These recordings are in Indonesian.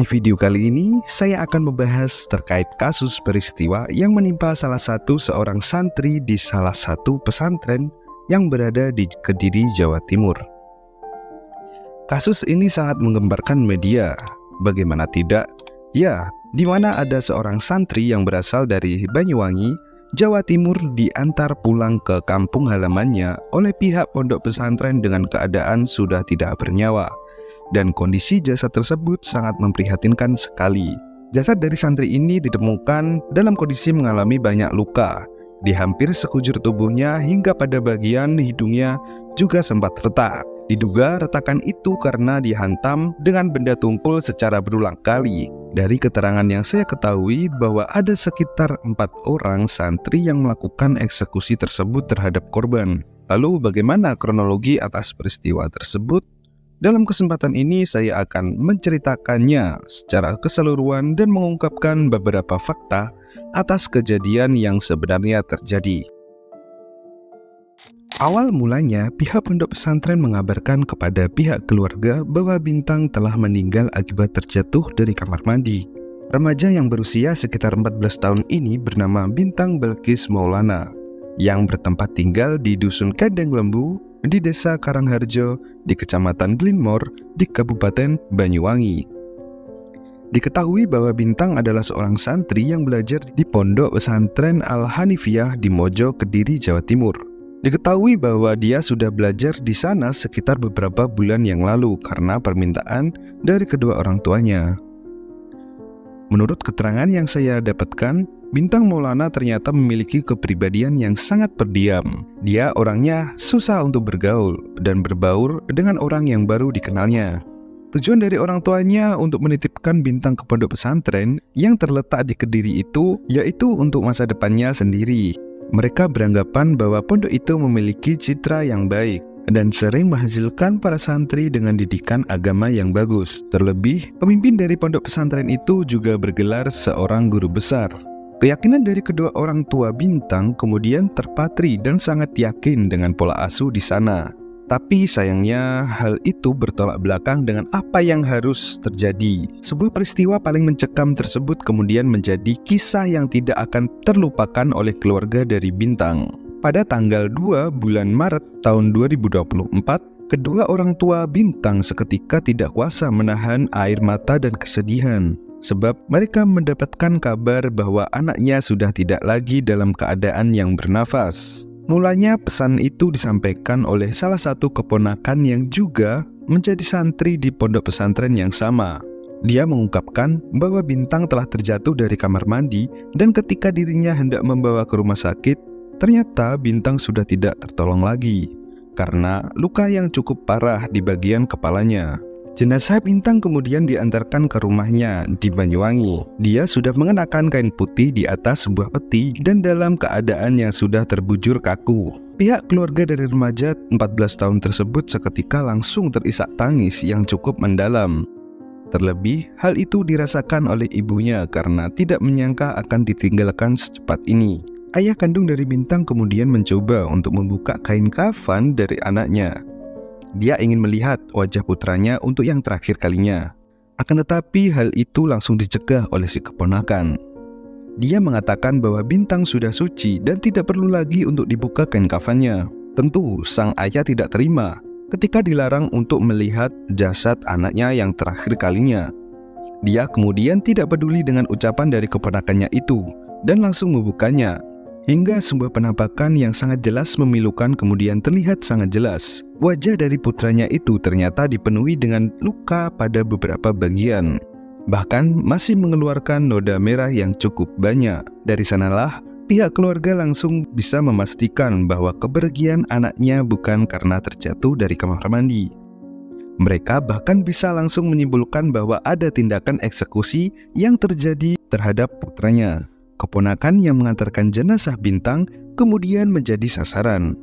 Di video kali ini, saya akan membahas terkait kasus peristiwa yang menimpa salah satu seorang santri di salah satu pesantren yang berada di Kediri, Jawa Timur. Kasus ini sangat menggemparkan media, bagaimana tidak? Ya, di mana ada seorang santri yang berasal dari Banyuwangi, Jawa Timur diantar pulang ke kampung halamannya oleh pihak pondok pesantren dengan keadaan sudah tidak bernyawa. Dan kondisi jasad tersebut sangat memprihatinkan sekali. Jasad dari santri ini ditemukan dalam kondisi mengalami banyak luka di hampir sekujur tubuhnya hingga pada bagian hidungnya juga sempat retak. Diduga retakan itu karena dihantam dengan benda tumpul secara berulang kali. Dari keterangan yang saya ketahui bahwa ada sekitar 4 orang santri yang melakukan eksekusi tersebut terhadap korban. Lalu bagaimana kronologi atas peristiwa tersebut? Dalam kesempatan ini saya akan menceritakannya secara keseluruhan dan mengungkapkan beberapa fakta atas kejadian yang sebenarnya terjadi. Awal mulanya pihak pondok pesantren mengabarkan kepada pihak keluarga bahwa Bintang telah meninggal akibat terjatuh dari kamar mandi. Remaja yang berusia sekitar 14 tahun ini bernama Bintang Belkis Maulana yang bertempat tinggal di Dusun Kandang Lembu di Desa Karangharjo di Kecamatan Glinmore di Kabupaten Banyuwangi. Diketahui bahwa Bintang adalah seorang santri yang belajar di Pondok Pesantren Al-Hanifiyah di Mojo, Kediri, Jawa Timur. Diketahui bahwa dia sudah belajar di sana sekitar beberapa bulan yang lalu karena permintaan dari kedua orang tuanya. Menurut keterangan yang saya dapatkan, Bintang Maulana ternyata memiliki kepribadian yang sangat pendiam. Dia orangnya susah untuk bergaul dan berbaur dengan orang yang baru dikenalnya. Tujuan dari orang tuanya untuk menitipkan Bintang ke pondok pesantren yang terletak di Kediri itu yaitu untuk masa depannya sendiri. Mereka beranggapan bahwa pondok itu memiliki citra yang baik dan sering menghasilkan para santri dengan didikan agama yang bagus. Terlebih, pemimpin dari pondok pesantren itu juga bergelar seorang guru besar. Keyakinan dari kedua orang tua Bintang kemudian terpatri dan sangat yakin dengan pola asuh di sana. Tapi sayangnya hal itu bertolak belakang dengan apa yang harus terjadi. Sebuah peristiwa paling mencekam tersebut kemudian menjadi kisah yang tidak akan terlupakan oleh keluarga dari Bintang. Pada tanggal 2 bulan Maret tahun 2024, kedua orang tua Bintang seketika tidak kuasa menahan air mata dan kesedihan. Sebab mereka mendapatkan kabar bahwa anaknya sudah tidak lagi dalam keadaan yang bernafas. Mulanya pesan itu disampaikan oleh salah satu keponakan yang juga menjadi santri di pondok pesantren yang sama. Dia mengungkapkan bahwa Bintang telah terjatuh dari kamar mandi dan ketika dirinya hendak membawa ke rumah sakit, ternyata Bintang sudah tidak tertolong lagi karena luka yang cukup parah di bagian kepalanya. Jenazah Bintang kemudian diantarkan ke rumahnya di Banyuwangi. Dia sudah mengenakan kain putih di atas sebuah peti dan dalam keadaan yang sudah terbujur kaku. Pihak keluarga dari remaja 14 tahun tersebut seketika langsung terisak tangis yang cukup mendalam. Terlebih, hal itu dirasakan oleh ibunya karena tidak menyangka akan ditinggalkan secepat ini. Ayah kandung dari Bintang kemudian mencoba untuk membuka kain kafan dari anaknya. Dia ingin melihat wajah putranya untuk yang terakhir kalinya. Akan tetapi hal itu langsung dicegah oleh si keponakan. Dia mengatakan bahwa Bintang sudah suci dan tidak perlu lagi untuk dibuka kain kafannya. Tentu sang ayah tidak terima ketika dilarang untuk melihat jasad anaknya yang terakhir kalinya. Dia kemudian tidak peduli dengan ucapan dari keponakannya itu dan langsung membukanya. Hingga sebuah penampakan yang sangat jelas memilukan kemudian terlihat sangat jelas. Wajah dari putranya itu ternyata dipenuhi dengan luka pada beberapa bagian. Bahkan masih mengeluarkan noda merah yang cukup banyak. Dari sanalah pihak keluarga langsung bisa memastikan bahwa kepergian anaknya bukan karena terjatuh dari kamar mandi. Mereka bahkan bisa langsung menyimpulkan bahwa ada tindakan eksekusi yang terjadi terhadap putranya. Keponakan yang mengantarkan jenazah Bintang kemudian menjadi sasaran.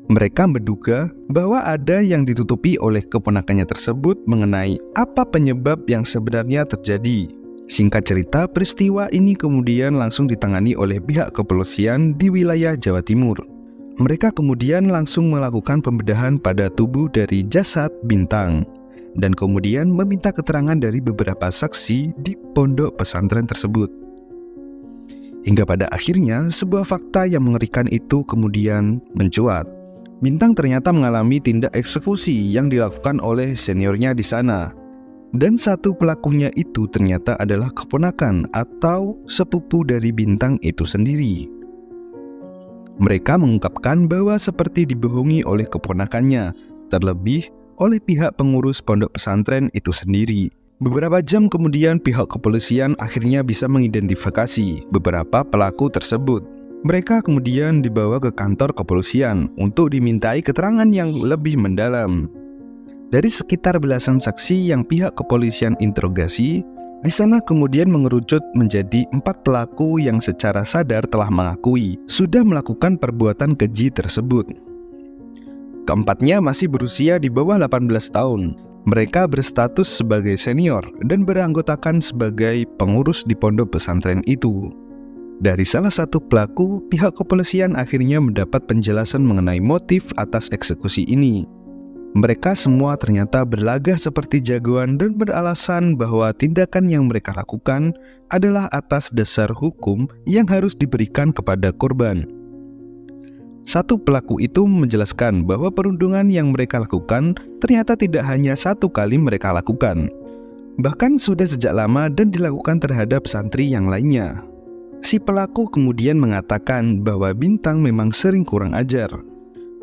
Mereka menduga bahwa ada yang ditutupi oleh keponakannya tersebut mengenai apa penyebab yang sebenarnya terjadi. Singkat cerita, peristiwa ini kemudian langsung ditangani oleh pihak kepolisian di wilayah Jawa Timur. Mereka kemudian langsung melakukan pembedahan pada tubuh dari jasad Bintang. dan kemudian meminta keterangan dari beberapa saksi di pondok pesantren tersebut. Hingga pada akhirnya sebuah fakta yang mengerikan itu kemudian mencuat. Bintang ternyata mengalami tindak eksekusi yang dilakukan oleh seniornya di sana. Dan satu pelakunya itu ternyata adalah keponakan atau sepupu dari Bintang itu sendiri. Mereka mengungkapkan bahwa seperti dibohongi oleh keponakannya, terlebih oleh pihak pengurus pondok pesantren itu sendiri. Beberapa jam kemudian pihak kepolisian akhirnya bisa mengidentifikasi beberapa pelaku tersebut. Mereka kemudian dibawa ke kantor kepolisian untuk dimintai keterangan yang lebih mendalam. Dari sekitar belasan saksi yang pihak kepolisian interogasi, di sana kemudian mengerucut menjadi 4 pelaku yang secara sadar telah mengakui sudah melakukan perbuatan keji tersebut. Keempatnya masih berusia di bawah 18 tahun. Mereka berstatus sebagai senior dan beranggotakan sebagai pengurus di pondok pesantren itu. Dari salah satu pelaku, pihak kepolisian akhirnya mendapat penjelasan mengenai motif atas eksekusi ini. Mereka semua ternyata berlagak seperti jagoan dan beralasan bahwa tindakan yang mereka lakukan adalah atas dasar hukum yang harus diberikan kepada korban. Satu pelaku itu menjelaskan bahwa perundungan yang mereka lakukan ternyata tidak hanya satu kali mereka lakukan, bahkan sudah sejak lama dan dilakukan terhadap santri yang lainnya. Si pelaku kemudian mengatakan bahwa Bintang memang sering kurang ajar,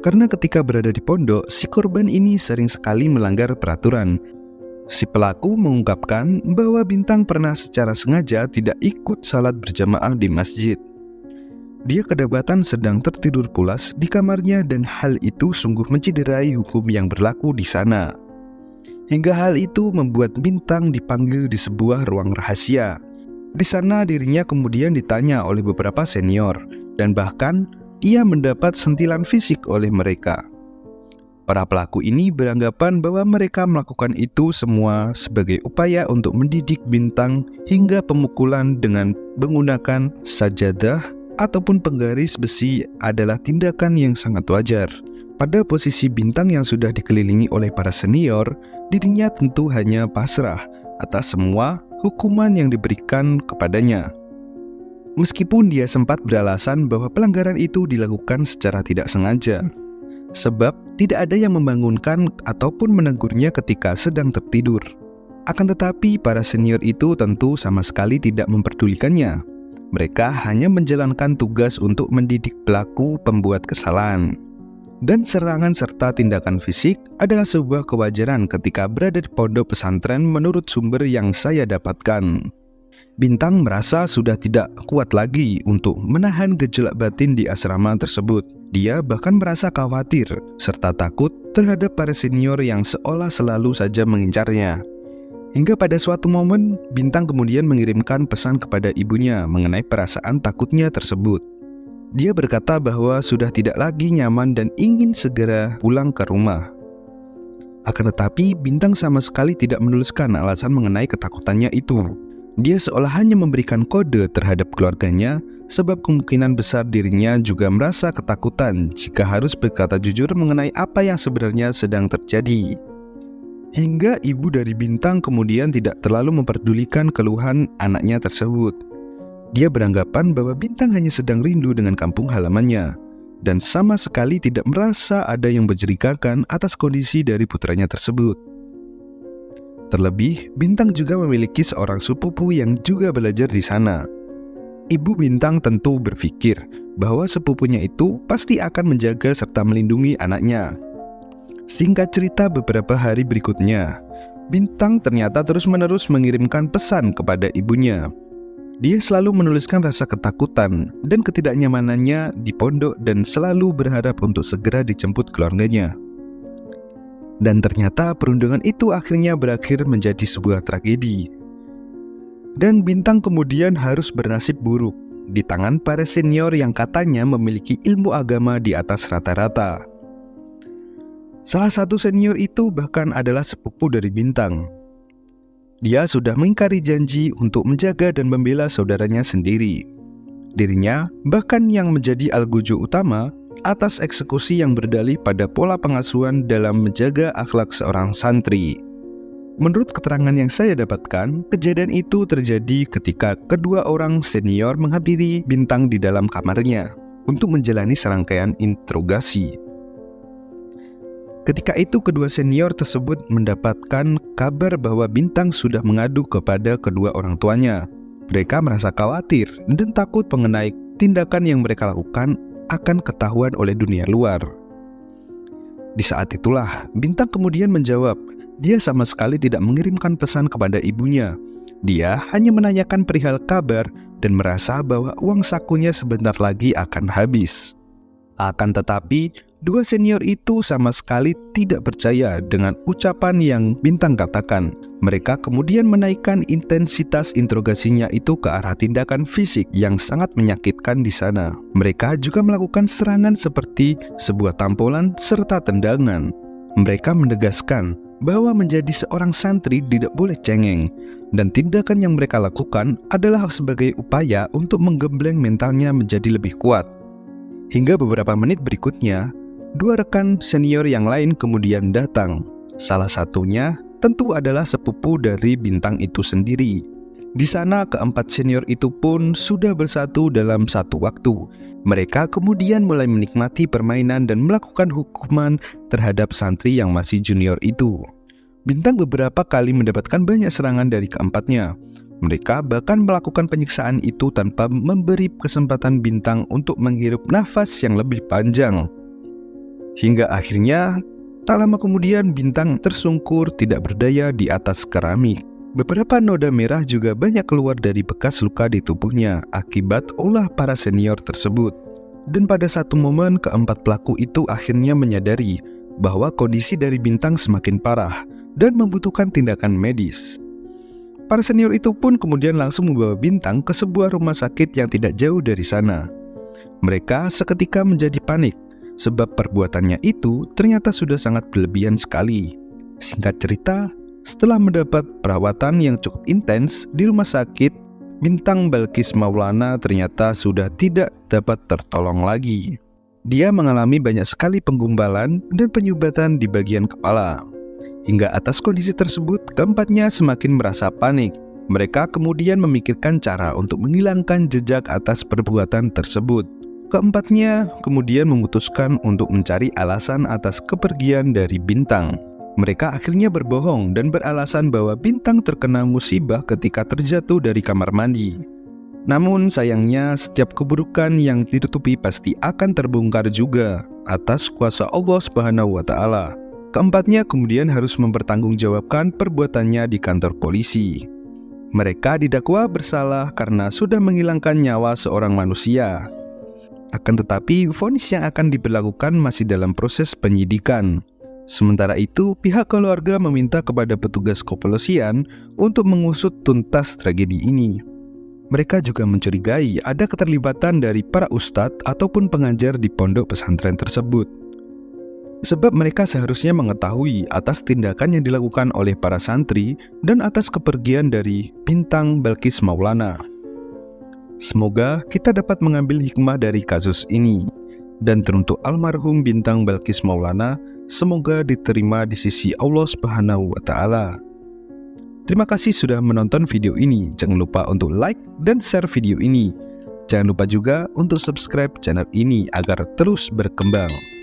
karena ketika berada di pondok, si korban ini sering sekali melanggar peraturan. Si pelaku mengungkapkan bahwa Bintang pernah secara sengaja tidak ikut salat berjamaah di masjid. Dia kedapatan sedang tertidur pulas di kamarnya dan hal itu sungguh menciderai hukum yang berlaku di sana. Hingga hal itu membuat Bintang dipanggil di sebuah ruang rahasia. Di sana dirinya kemudian ditanya oleh beberapa senior dan bahkan ia mendapat sentilan fisik oleh mereka. Para pelaku ini beranggapan bahwa mereka melakukan itu semua sebagai upaya untuk mendidik Bintang hingga pemukulan dengan menggunakan sajadah ataupun penggaris besi adalah tindakan yang sangat wajar. Pada posisi Bintang yang sudah dikelilingi oleh para senior, dirinya tentu hanya pasrah atas semua hukuman yang diberikan kepadanya. Meskipun dia sempat beralasan bahwa pelanggaran itu dilakukan secara tidak sengaja, sebab tidak ada yang membangunkan ataupun menegurnya ketika sedang tertidur. Akan tetapi para senior itu tentu sama sekali tidak memperdulikannya. Mereka hanya menjalankan tugas untuk mendidik pelaku pembuat kesalahan. Dan serangan serta tindakan fisik adalah sebuah kewajaran ketika berada di pondok pesantren menurut sumber yang saya dapatkan. Bintang merasa sudah tidak kuat lagi untuk menahan gejolak batin di asrama tersebut. Dia bahkan merasa khawatir serta takut terhadap para senior yang seolah selalu saja mengincarnya. Hingga pada suatu momen, Bintang kemudian mengirimkan pesan kepada ibunya mengenai perasaan takutnya tersebut. Dia berkata bahwa sudah tidak lagi nyaman dan ingin segera pulang ke rumah. Akan tetapi, Bintang sama sekali tidak menuliskan alasan mengenai ketakutannya itu. Dia seolah hanya memberikan kode terhadap keluarganya, sebab kemungkinan besar dirinya juga merasa ketakutan jika harus berkata jujur mengenai apa yang sebenarnya sedang terjadi. Hingga ibu dari Bintang kemudian tidak terlalu memperdulikan keluhan anaknya tersebut. Dia beranggapan bahwa Bintang hanya sedang rindu dengan kampung halamannya, dan sama sekali tidak merasa ada yang mencurigakan atas kondisi dari putranya tersebut. Terlebih, Bintang juga memiliki seorang sepupu yang juga belajar di sana. Ibu Bintang tentu berpikir bahwa sepupunya itu pasti akan menjaga serta melindungi anaknya. Singkat cerita, beberapa hari berikutnya, Bintang ternyata terus-menerus mengirimkan pesan kepada ibunya. Dia selalu menuliskan rasa ketakutan dan ketidaknyamanannya di pondok dan selalu berharap untuk segera dijemput keluarganya. Dan ternyata perundungan itu akhirnya berakhir menjadi sebuah tragedi. Dan Bintang kemudian harus bernasib buruk di tangan para senior yang katanya memiliki ilmu agama di atas rata-rata. Salah satu senior itu bahkan adalah sepupu dari Bintang. Dia sudah mengingkari janji untuk menjaga dan membela saudaranya sendiri. Dirinya bahkan yang menjadi algojo utama atas eksekusi yang berdalih pada pola pengasuhan dalam menjaga akhlak seorang santri. Menurut keterangan yang saya dapatkan, kejadian itu terjadi ketika kedua orang senior menghampiri Bintang di dalam kamarnya untuk menjalani serangkaian interogasi. Ketika itu kedua senior tersebut mendapatkan kabar bahwa Bintang sudah mengadu kepada kedua orang tuanya. Mereka merasa khawatir dan takut mengenai tindakan yang mereka lakukan akan ketahuan oleh dunia luar. Di saat itulah Bintang kemudian menjawab, dia sama sekali tidak mengirimkan pesan kepada ibunya. Dia hanya menanyakan perihal kabar dan merasa bahwa uang sakunya sebentar lagi akan habis. Akan tetapi, dua senior itu sama sekali tidak percaya dengan ucapan yang Bintang katakan. Mereka kemudian menaikkan intensitas interogasinya itu ke arah tindakan fisik yang sangat menyakitkan di sana. Mereka juga melakukan serangan seperti sebuah tampolan serta tendangan. Mereka menegaskan bahwa menjadi seorang santri tidak boleh cengeng, dan tindakan yang mereka lakukan adalah sebagai upaya untuk menggembleng mentalnya menjadi lebih kuat. Hingga beberapa menit berikutnya, dua rekan senior yang lain kemudian datang. Salah satunya tentu adalah sepupu dari Bintang itu sendiri. Di sana keempat senior itu pun sudah bersatu dalam satu waktu. Mereka kemudian mulai menikmati permainan dan melakukan hukuman terhadap santri yang masih junior itu. Bintang beberapa kali mendapatkan banyak serangan dari keempatnya. Mereka bahkan melakukan penyiksaan itu tanpa memberi kesempatan Bintang untuk menghirup nafas yang lebih panjang. Hingga akhirnya, tak lama kemudian Bintang tersungkur tidak berdaya di atas keramik. Beberapa noda merah juga banyak keluar dari bekas luka di tubuhnya akibat ulah para senior tersebut. Dan pada satu momen keempat pelaku itu akhirnya menyadari bahwa kondisi dari Bintang semakin parah dan membutuhkan tindakan medis. Para senior itu pun kemudian langsung membawa Bintang ke sebuah rumah sakit yang tidak jauh dari sana. Mereka seketika menjadi panik, sebab perbuatannya itu ternyata sudah sangat berlebihan sekali. Singkat cerita, setelah mendapat perawatan yang cukup intens di rumah sakit, Bintang Balqis Maulana ternyata sudah tidak dapat tertolong lagi. Dia mengalami banyak sekali penggumbalan dan penyubatan di bagian kepala. Hingga atas kondisi tersebut, keempatnya semakin merasa panik. Mereka kemudian memikirkan cara untuk menghilangkan jejak atas perbuatan tersebut. Keempatnya kemudian memutuskan untuk mencari alasan atas kepergian dari Bintang. Mereka akhirnya berbohong dan beralasan bahwa Bintang terkena musibah ketika terjatuh dari kamar mandi. Namun sayangnya setiap keburukan yang ditutupi pasti akan terbongkar juga atas kuasa Allah Subhanahu wa Ta'ala. Keempatnya kemudian harus mempertanggungjawabkan perbuatannya di kantor polisi. Mereka didakwa bersalah karena sudah menghilangkan nyawa seorang manusia. Akan tetapi, vonis yang akan diberlakukan masih dalam proses penyidikan. Sementara itu, pihak keluarga meminta kepada petugas kepolisian untuk mengusut tuntas tragedi ini. Mereka juga mencurigai ada keterlibatan dari para ustadz ataupun pengajar di pondok pesantren tersebut. Sebab mereka seharusnya mengetahui atas tindakan yang dilakukan oleh para santri dan atas kepergian dari Bintang Balqis Maulana. Semoga kita dapat mengambil hikmah dari kasus ini. Dan teruntuk almarhum Bintang Balqis Maulana, semoga diterima di sisi Allah Subhanahu wa Ta'ala. Terima kasih sudah menonton video ini. Jangan lupa untuk like dan share video ini. Jangan lupa juga untuk subscribe channel ini agar terus berkembang.